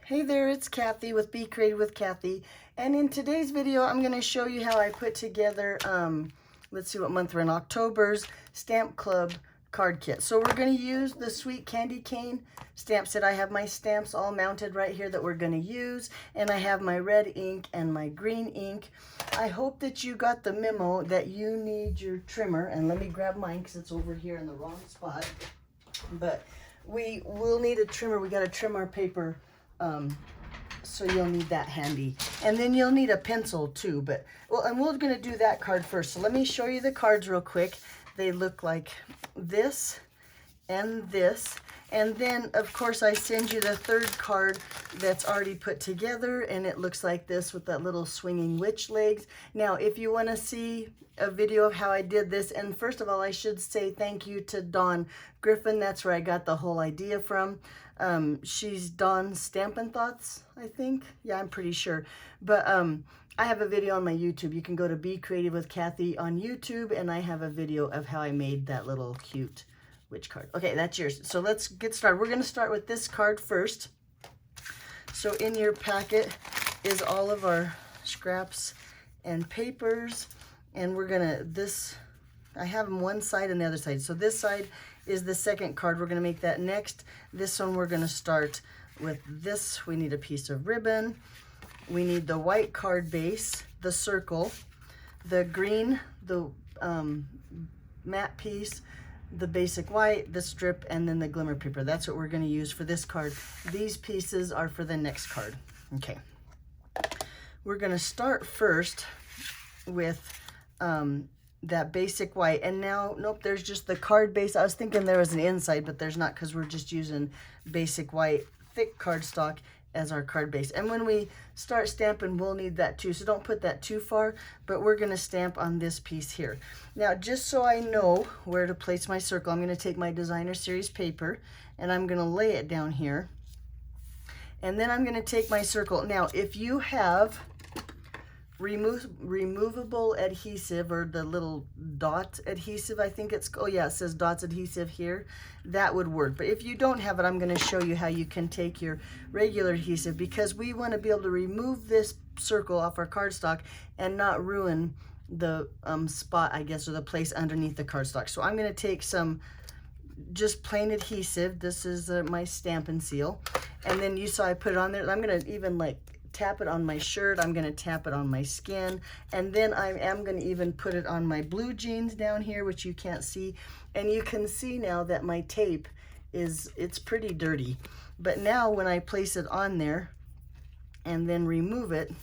Hey there, it's Kathy with Be Creative with Kathy, and in today's video I'm going to show you how I put together, let's see what month we're in, October's Stamp Club card kit. So we're going to use the Sweet Candy Cane stamp set. I have my stamps all mounted right here that we're going to use, and I have my red ink and my green ink. I hope that you got the memo that you need your trimmer, and let me grab mine because it's over here in the wrong spot. But we will need a trimmer. We got to trim our paper. So you'll need that handy, and then you'll need a pencil too. But well, and we're going to do that card first. So let me show you the cards real quick. They look like this and this, and then of course I send you the third card that's already put together, and it looks like this with that little swinging witch legs. Now if you want to see a video of how I did this, and first of all I should say thank you to Dawn Griffin. That's where I got the whole idea from. She's Dawn's Stampin' Thoughts, I think. Yeah, I'm pretty sure. But I have a video on my YouTube. You can go to Be Creative with Kathy on YouTube, and I have a video of how I made that little cute witch card. Okay, that's yours. So let's get started. We're going to start with this card first. So in your packet is all of our scraps and papers, and we're going to, I have them one side and the other side. So this side is the second card. We're going to make that next. This one we're going to start with this. We need a piece of ribbon. We need the white card base, the circle, the green, the matte piece, the basic white, the strip, and then the glimmer paper. That's what we're going to use for this card. These pieces are for the next card. Okay. We're going to start first with that basic white, and now nope, there's just the card base. I was thinking there was an inside, but there's not, because we're just using basic white thick cardstock as our card base. And when we start stamping, we'll need that too, so don't put that too far, but we're going to stamp on this piece here. Now just so I know where to place my circle, I'm going to take my Designer Series paper and I'm going to lay it down here, and then I'm going to take my circle. Now if you have removable adhesive, or the little dot adhesive, I think it's, oh yeah, it says dots adhesive here, that would work. But if you don't have it, I'm going to show you how you can take your regular adhesive, because we want to be able to remove this circle off our cardstock and not ruin the spot, I guess, or the place underneath the cardstock. So I'm going to take some just plain adhesive. This is my Stampin' Seal, and then you saw I put it on there. I'm going to even like tap it on my shirt. I'm going to tap it on my skin, and then I am going to even put it on my blue jeans down here, which you can't see. And you can see now that my tape it's pretty dirty. But now when I place it on there and then remove it,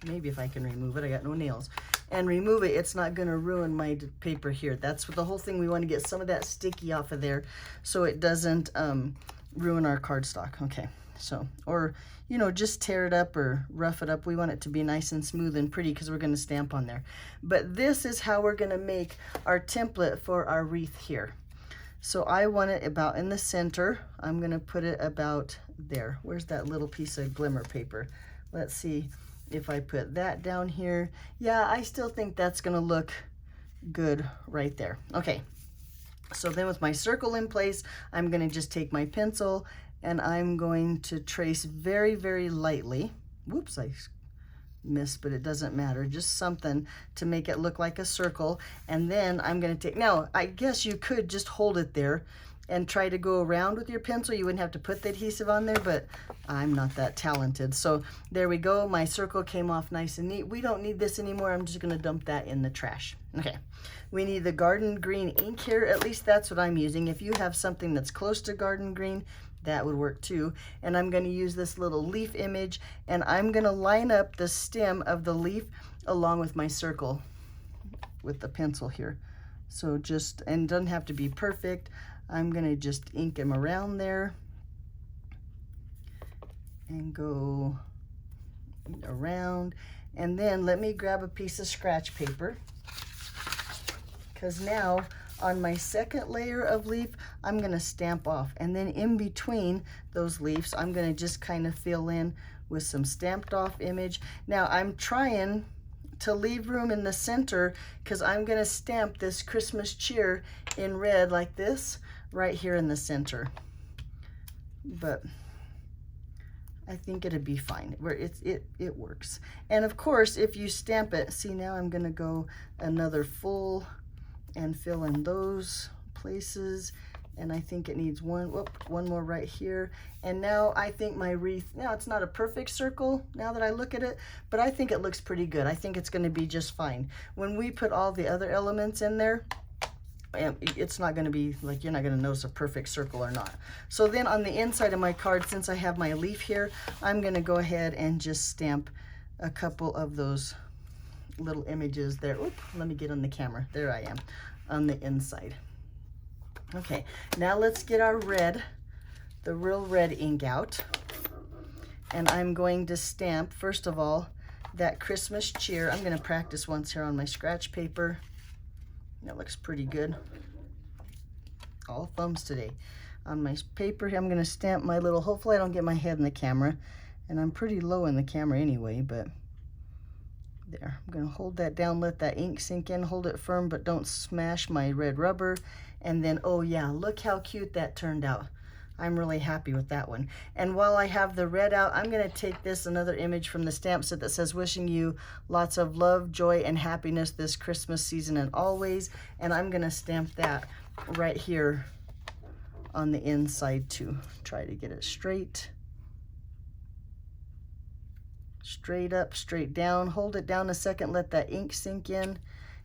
maybe if I can remove it, I got no nails, and remove it, it's not going to ruin my paper here. That's what the whole thing, we want to get some of that sticky off of there so it doesn't ruin our cardstock. Okay. So, or, you know, just tear it up or rough it up. We want it to be nice and smooth and pretty because we're going to stamp on there. But this is how we're going to make our template for our wreath here. So I want it about in the center. I'm going to put it about there. Where's that little piece of glimmer paper? Let's see if I put that down here. Yeah, I still think that's going to look good right there. Okay. So then with my circle in place, I'm going to just take my pencil and I'm going to trace very, very lightly. Whoops, I missed, but it doesn't matter. Just something to make it look like a circle. And then I'm going to take, now I guess you could just hold it there and try to go around with your pencil. You wouldn't have to put the adhesive on there, but I'm not that talented. So there we go. My circle came off nice and neat. We don't need this anymore. I'm just going to dump that in the trash. Okay. We need the garden green ink here. At least that's what I'm using. If you have something that's close to garden green, that would work too. And I'm going to use this little leaf image, and I'm going to line up the stem of the leaf along with my circle with the pencil here. So just, and it doesn't have to be perfect. I'm going to just ink them around there and go around. And then let me grab a piece of scratch paper, because now on my second layer of leaf, I'm going to stamp off. And then in between those leaves, I'm going to just kind of fill in with some stamped off image. Now I'm trying to leave room in the center because I'm going to stamp this Christmas cheer in red like this right here in the center. But I think it'd be fine. Where it works. And of course, if you stamp it, see, now I'm gonna go another full and fill in those places. And I think it needs one more right here. And now I think my wreath, now it's not a perfect circle now that I look at it, but I think it looks pretty good. I think it's gonna be just fine. When we put all the other elements in there, it's not gonna be like, you're not gonna notice a perfect circle or not. So then on the inside of my card, since I have my leaf here, I'm gonna go ahead and just stamp a couple of those little images there. Oop, let me get on the camera. There I am on the inside. Okay, now let's get our red, the real red ink out. And I'm going to stamp, first of all, that Christmas cheer. I'm gonna practice once here on my scratch paper. That looks pretty good. All thumbs today. On my paper here, I'm gonna stamp my little, hopefully I don't get my head in the camera. And I'm pretty low in the camera anyway, but there. I'm gonna hold that down, let that ink sink in, hold it firm, but don't smash my red rubber. And then, oh yeah, look how cute that turned out. I'm really happy with that one. And while I have the red out, I'm gonna take this, another image from the stamp set that says, wishing you lots of love, joy, and happiness this Christmas season and always. And I'm gonna stamp that right here on the inside too. Try to get it straight. Straight up, straight down. Hold it down a second, let that ink sink in,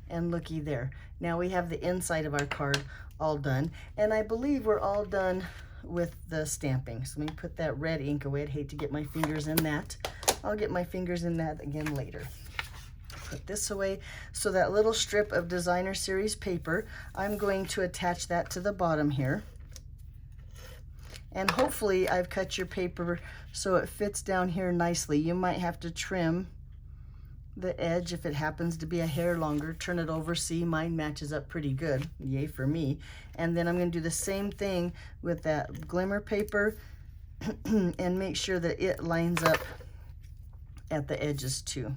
and looky there. Now we have the inside of our card all done. And I believe we're all done with the stamping. So let me put that red ink away. I'd hate to get my fingers in that. I'll get my fingers in that again later. Put this away. So that little strip of Designer Series paper, I'm going to attach that to the bottom here. And hopefully I've cut your paper so it fits down here nicely. You might have to trim the edge if it happens to be a hair longer. Turn it over, see, mine matches up pretty good. Yay for me. And then I'm gonna do the same thing with that glimmer paper and make sure that it lines up at the edges too.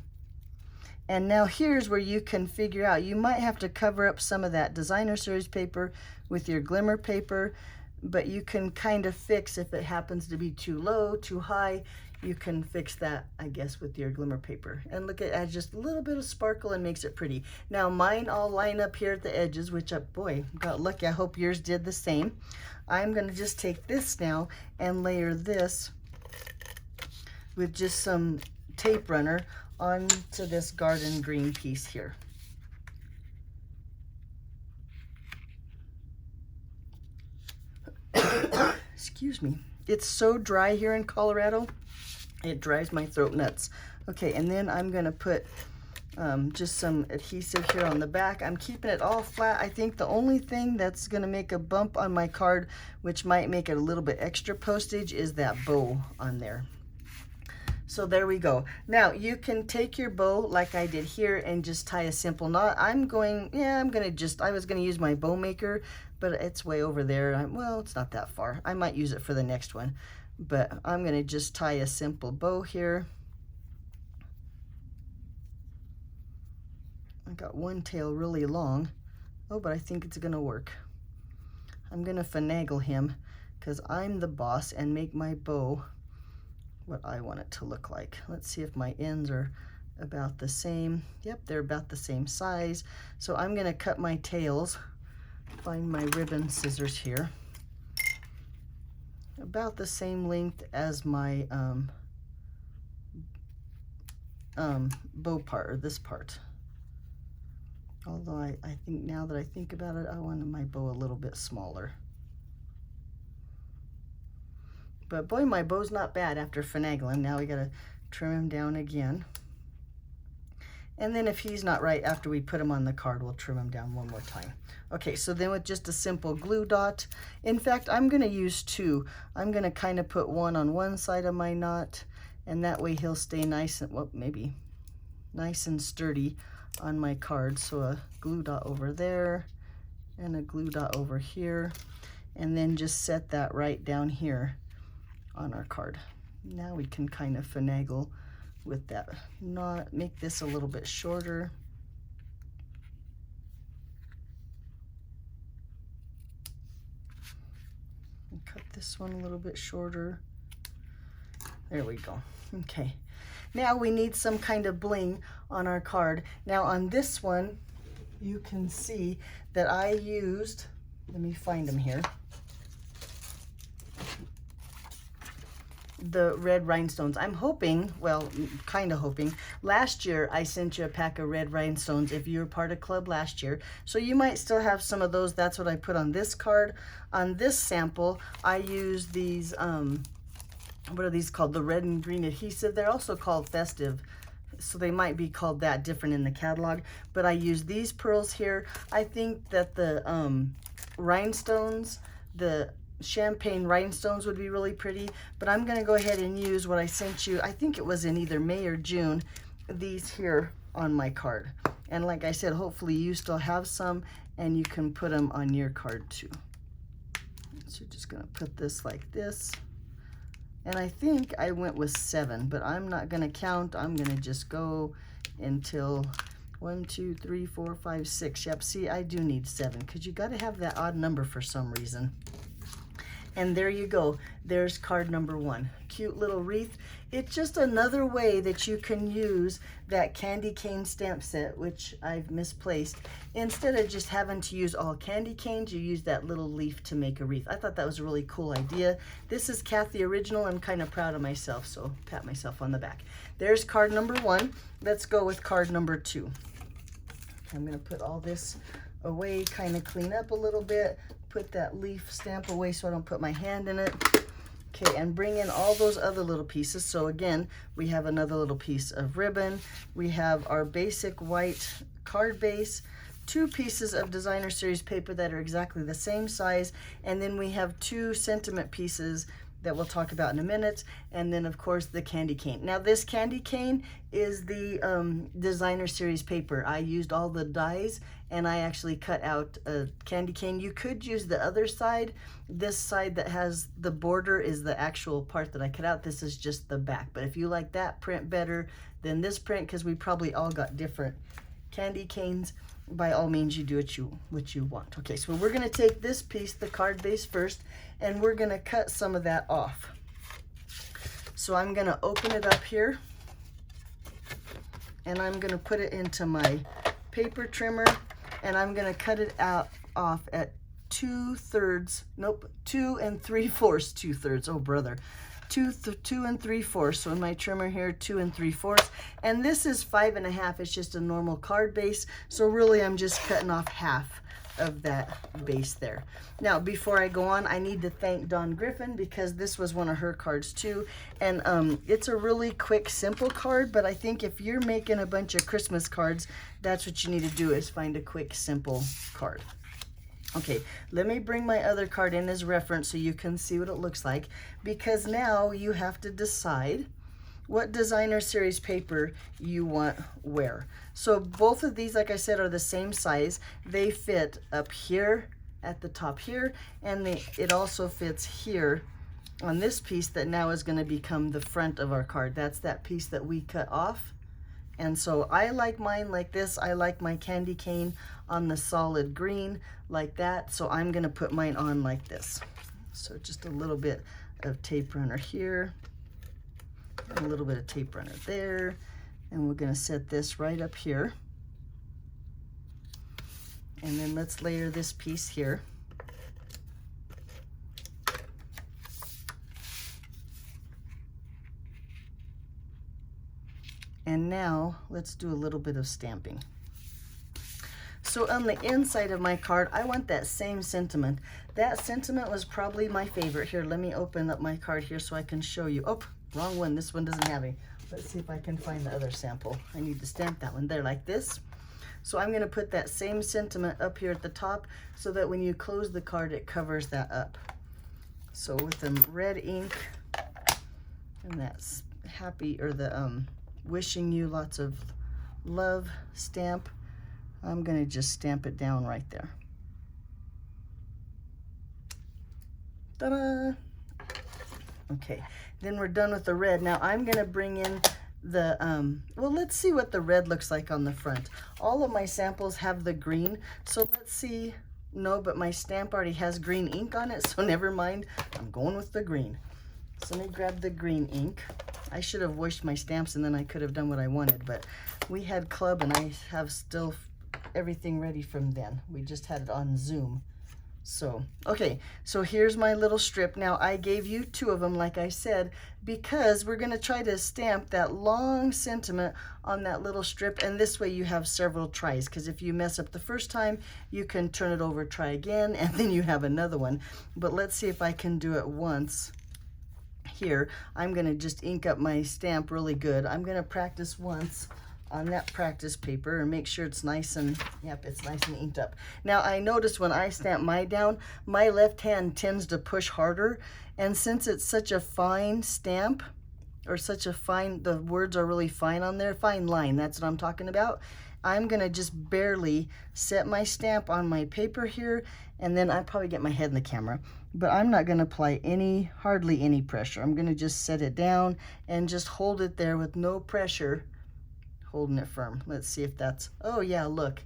And now here's where you can figure out, you might have to cover up some of that Designer Series paper with your glimmer paper, but you can kind of fix if it happens to be too low, too high. You can fix that, I guess, with your glimmer paper. And look, it adds just a little bit of sparkle and makes it pretty. Now mine all line up here at the edges, which, boy, got lucky. I hope yours did the same. I'm gonna just take this now and layer this with just some tape runner onto this garden green piece here. Excuse me. It's so dry here in Colorado. It drives my throat nuts. Okay, and then I'm gonna put just some adhesive here on the back. I'm keeping it all flat. I think the only thing that's gonna make a bump on my card, which might make it a little bit extra postage, is that bow on there. So there we go. Now you can take your bow like I did here and just tie a simple knot. I was gonna use my bow maker, but it's way over there. Well, it's not that far. I might use it for the next one, but I'm gonna just tie a simple bow here. I got one tail really long. Oh, but I think it's gonna work. I'm gonna finagle him because I'm the boss and make my bow what I want it to look like. Let's see if my ends are about the same. Yep, they're about the same size. So I'm gonna cut my tails, find my ribbon scissors here, about the same length as my bow part, or this part. Although I think now that I think about it, I wanted my bow a little bit smaller. But boy, my bow's not bad after finagling. Now we gotta trim him down again. And then if he's not right after we put him on the card, we'll trim him down one more time. Okay, so then with just a simple glue dot, in fact, I'm gonna use two. I'm gonna kind of put one on one side of my knot, and that way he'll stay nice and, well, maybe nice and sturdy on my card. So a glue dot over there and a glue dot over here, and then just set that right down here on our card. Now we can kind of finagle with that knot, make this a little bit shorter. And cut this one a little bit shorter. There we go. Okay. Now we need some kind of bling on our card. Now on this one, you can see that I used, let me find them here, the red rhinestones. I'm hoping, well, kind of hoping, last year I sent you a pack of red rhinestones if you were part of club last year. So you might still have some of those. That's what I put on this card. On this sample, I used these, what are these called? The red and green adhesive. They're also called festive, so they might be called that different in the catalog. But I used these pearls here. I think that the rhinestones, the champagne rhinestones would be really pretty, but I'm going to go ahead and use what I sent you. I think it was in either May or June, these here on my card. And like I said, hopefully you still have some and you can put them on your card too. So just going to put this like this. And I think I went with 7, but I'm not going to count. I'm going to just go until 1, 2, 3, 4, 5, 6. Yep, see, I do need 7 because you got to have that odd number for some reason. And there you go. There's card number 1. Cute little wreath. It's just another way that you can use that candy cane stamp set, which I've misplaced. Instead of just having to use all candy canes, you use that little leaf to make a wreath. I thought that was a really cool idea. This is Kathy Original. I'm kind of proud of myself, so pat myself on the back. There's card number 1. Let's go with card number 2. I'm going to put all this away, kind of clean up a little bit. Put that leaf stamp away so I don't put my hand in it. Okay, and bring in all those other little pieces. So again, we have another little piece of ribbon. We have our basic white card base, 2 pieces of designer series paper that are exactly the same size, and then we have 2 sentiment pieces that we'll talk about in a minute, and then of course the candy cane. Now this candy cane is the designer series paper. I used all the dies and I actually cut out a candy cane. You could use the other side. This side that has the border is the actual part that I cut out. This is just the back, but if you like that print better than this print, because we probably all got different candy canes, by all means you do what you want. Okay, so we're going to take this piece, the card base, first, and we're going to cut some of that off. So I'm going to open it up here, and I'm going to put it into my paper trimmer, and I'm going to cut it off at 2 and 3/4, 2/3. Oh brother, 2 and 3/4. So in my trimmer here, 2 and 3/4. And this is 5 1/2. It's just a normal card base. So really I'm just cutting off half of that base there. Now before I go on, I need to thank Dawn Griffin because this was one of her cards too. And it's a really quick, simple card, but I think if you're making a bunch of Christmas cards, that's what you need to do, is find a quick, simple card. Okay, let me bring my other card in as reference so you can see what it looks like, because now you have to decide what designer series paper you want where. So both of these, like I said, are the same size. They fit up here at the top here, and it also fits here on this piece that now is going to become the front of our card. That's that piece that we cut off. And so I like mine like this. I like my candy cane on the solid green like that. So I'm going to put mine on like this. So just a little bit of tape runner here, a little bit of tape runner there, and we're going to set this right up here. And then let's layer this piece here. And now let's do a little bit of stamping. So on the inside of my card, I want that same sentiment. That sentiment was probably my favorite. Here, let me open up my card here so I can show you. Oh, wrong one. This one doesn't have any. Let's see if I can find the other sample. I need to stamp that one there like this. So I'm going to put that same sentiment up here at the top so that when you close the card, it covers that up. So with the red ink and that's happy, or the wishing you lots of love stamp, I'm going to just stamp it down right there. Ta-da! Okay, then we're done with the red. Now I'm going to bring in the, well, let's see what the red looks like on the front. All of my samples have the green, so let's see. No, but my stamp already has green ink on it, so never mind. I'm going with the green. Let me grab the green ink. I should have washed my stamps and then I could have done what I wanted, but we had club and I have still everything ready from then. We just had it on Zoom. So, okay, so here's my little strip. Now, I gave you 2 of them, like I said, because we're going to try to stamp that long sentiment on that little strip, and this way you have several tries, because if you mess up the first time, you can turn it over, try again, and then you have another one. But let's see if I can do it once. Here, I'm going to just ink up my stamp really good. I'm going to practice once on that practice paper and make sure it's nice and, yep, it's nice and inked up. Now, I noticed when I stamp mine down, my left hand tends to push harder, and since it's such a fine stamp, or such a fine, the words are really fine on there, fine line, that's what I'm talking about, I'm gonna just barely set my stamp on my paper here, and then I probably get my head in the camera, but I'm not gonna apply hardly any pressure. I'm gonna just set it down and just hold it there with no pressure, holding it firm. Let's see if that's, oh yeah, look,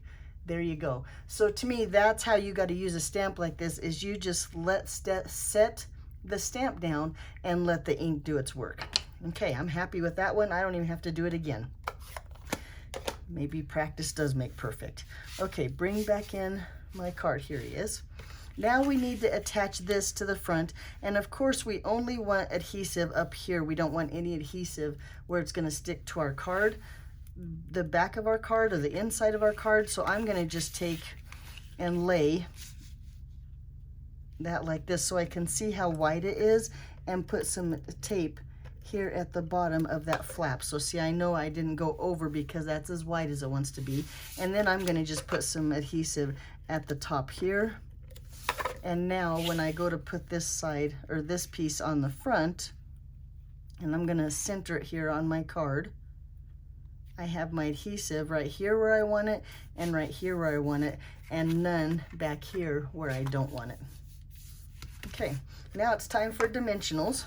there you go. So to me, that's how you got to use a stamp like this, is you just set the stamp down and let the ink do its work. Okay, I'm happy with that one. I don't even have to do it again. Maybe practice does make perfect. Okay, bring back in my card. Here he is. Now we need to attach this to the front, and of course we only want adhesive up here. We don't want any adhesive where it's going to stick to our card, the back of our card or the inside of our card. So I'm going to just take and lay that like this so I can see how wide it is, and put some tape here at the bottom of that flap. So see, I know I didn't go over because that's as wide as it wants to be. And then I'm going to just put some adhesive at the top here. And now when I go to put this side or this piece on the front, and I'm going to center it here on my card, I have my adhesive right here where I want it, and right here where I want it, and none back here where I don't want it. Okay, now it's time for dimensionals.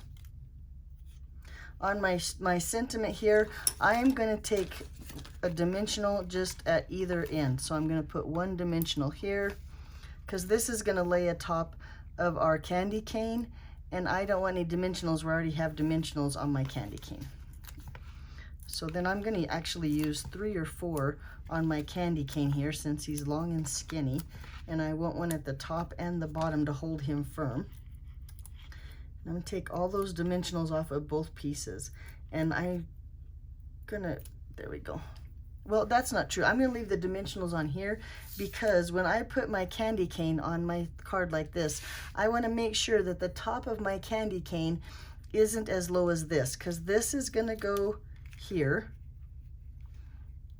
On my sentiment here, I am going to take a dimensional just at either end. So I'm going to put 1 dimensional here, because this is going to lay atop of our candy cane, and I don't want any dimensionals where I already have dimensionals on my candy cane. So then I'm going to actually use 3 or 4 on my candy cane here, since he's long and skinny, and I want one at the top and the bottom to hold him firm. I'm going to take all those dimensionals off of both pieces, and I'm going to, there we go. Well, that's not true. I'm going to leave the dimensionals on here, because when I put my candy cane on my card like this, I want to make sure that the top of my candy cane isn't as low as this, because this is going to go here,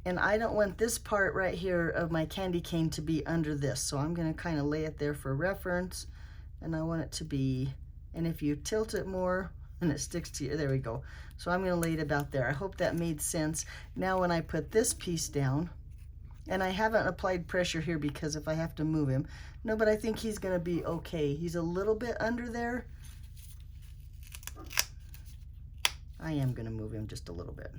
and I don't want this part right here of my candy cane to be under this. So I'm going to kind of lay it there for reference, and I want it to be, and if you tilt it more and it sticks to you, there we go. So I'm going to lay it about there. I hope that made sense. Now when I put this piece down, and I haven't applied pressure here because if I have to move him, no, but I think he's going to be okay. He's a little bit under there. I am going to move him just a little bit.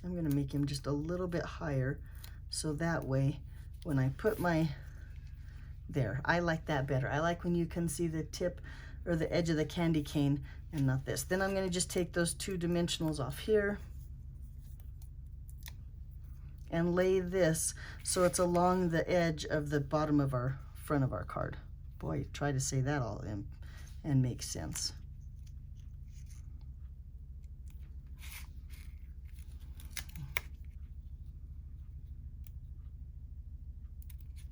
I'm going to make him just a little bit higher, so that way when I put my, there, I like that better. I like when you can see the tip or the edge of the candy cane and not this. Then I'm going to just take those 2 dimensionals off here and lay this so it's along the edge of the bottom of our front of our card. Boy, try to say that all in and make sense.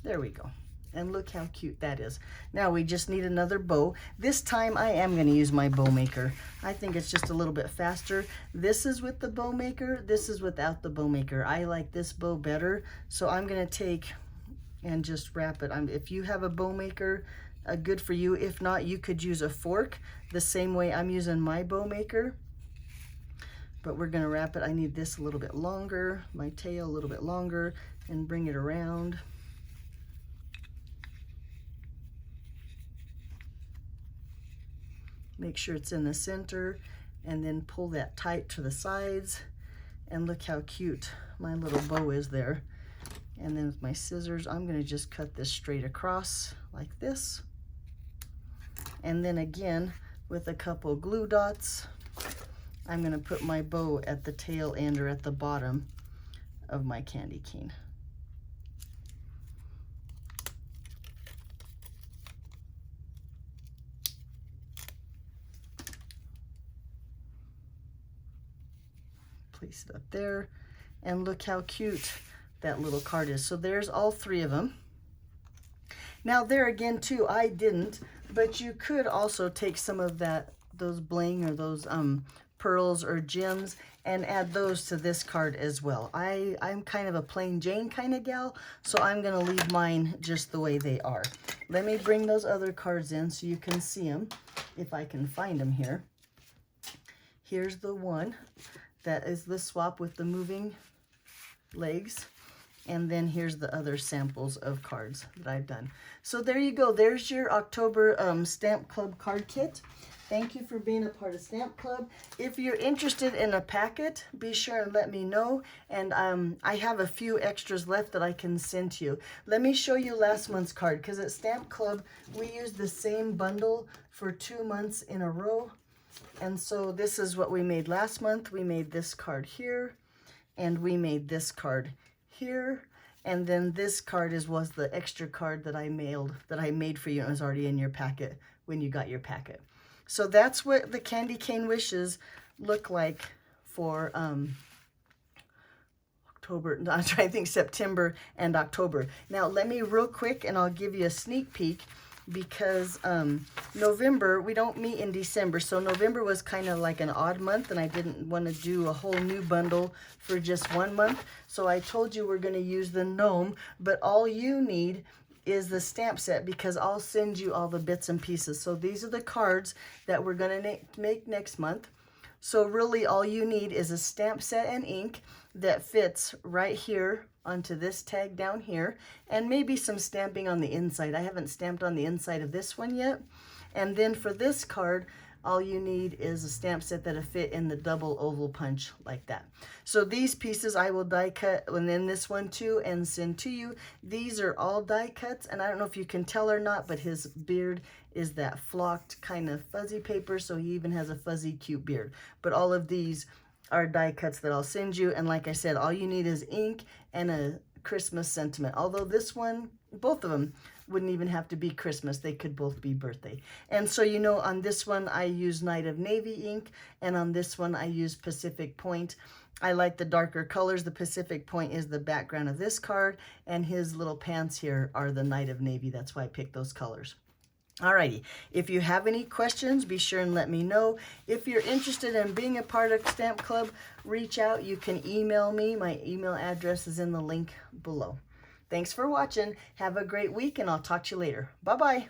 There we go. And look how cute that is. Now we just need another bow. This time I am going to use my bow maker. I think it's just a little bit faster. This is with the bow maker. This is without the bow maker. I like this bow better. So I'm going to take and just wrap it. If you have a bow maker, good for you. If not, you could use a fork the same way I'm using my bow maker. But we're going to wrap it. I need this a little bit longer, my tail a little bit longer, and bring it around. Make sure it's in the center, and then pull that tight to the sides, and look how cute my little bow is there. And then with my scissors, I'm going to just cut this straight across like this. And then again, with a couple glue dots, I'm gonna put my bow at the tail end or at the bottom of my candy cane. Place it up there, and look how cute that little card is. So there's all 3 of them. Now there again too, I didn't, but you could also take some of those bling or those pearls or gems and add those to this card as well. I'm kind of a plain Jane kind of gal, so I'm gonna leave mine just the way they are. Let me bring those other cards in so you can see them, if I can find them here. Here's the one that is the swap with the moving legs. And then here's the other samples of cards that I've done. So there you go. There's your October Stamp Club card kit. Thank you for being a part of Stamp Club. If you're interested in a packet, be sure and let me know. And I have a few extras left that I can send to you. Let me show you last month's card, because at Stamp Club, we used the same bundle for 2 months in a row. And so this is what we made last month. We made this card here, and we made this card here, and then this card was the extra card that I made for you. It was already in your packet when you got your packet. So that's what the Candy Cane Wishes look like for September and October. Now let me real quick, and I'll give you a sneak peek, because November, we don't meet in December, so November was kind of like an odd month, and I didn't want to do a whole new bundle for just 1 month. So I told you we're going to use the gnome, but all you need is the stamp set, because I'll send you all the bits and pieces. So these are the cards that we're going to make next month. So really all you need is a stamp set and ink that fits right here onto this tag down here, and maybe some stamping on the inside. I haven't stamped on the inside of this one yet. And then for this card, all you need is a stamp set that'll fit in the double oval punch like that. So these pieces I will die cut, and then this one too, and send to you. These are all die cuts, and I don't know if you can tell or not, but his beard is that flocked kind of fuzzy paper, so he even has a fuzzy cute beard. But all of these are die cuts that I'll send you, and like I said, all you need is ink and a Christmas sentiment. Although this one, both of them wouldn't even have to be Christmas, they could both be birthday. And so, you know, on this one I use Night of Navy ink, and on this one I use Pacific Point. I like the darker colors. The Pacific Point is the background of this card, and his little pants here are the Night of Navy. That's why I picked those colors. Alrighty, if you have any questions, be sure and let me know. If you're interested in being a part of Stamp Club, reach out. You can email me. My email address is in the link below. Thanks for watching. Have a great week, and I'll talk to you later. Bye-bye.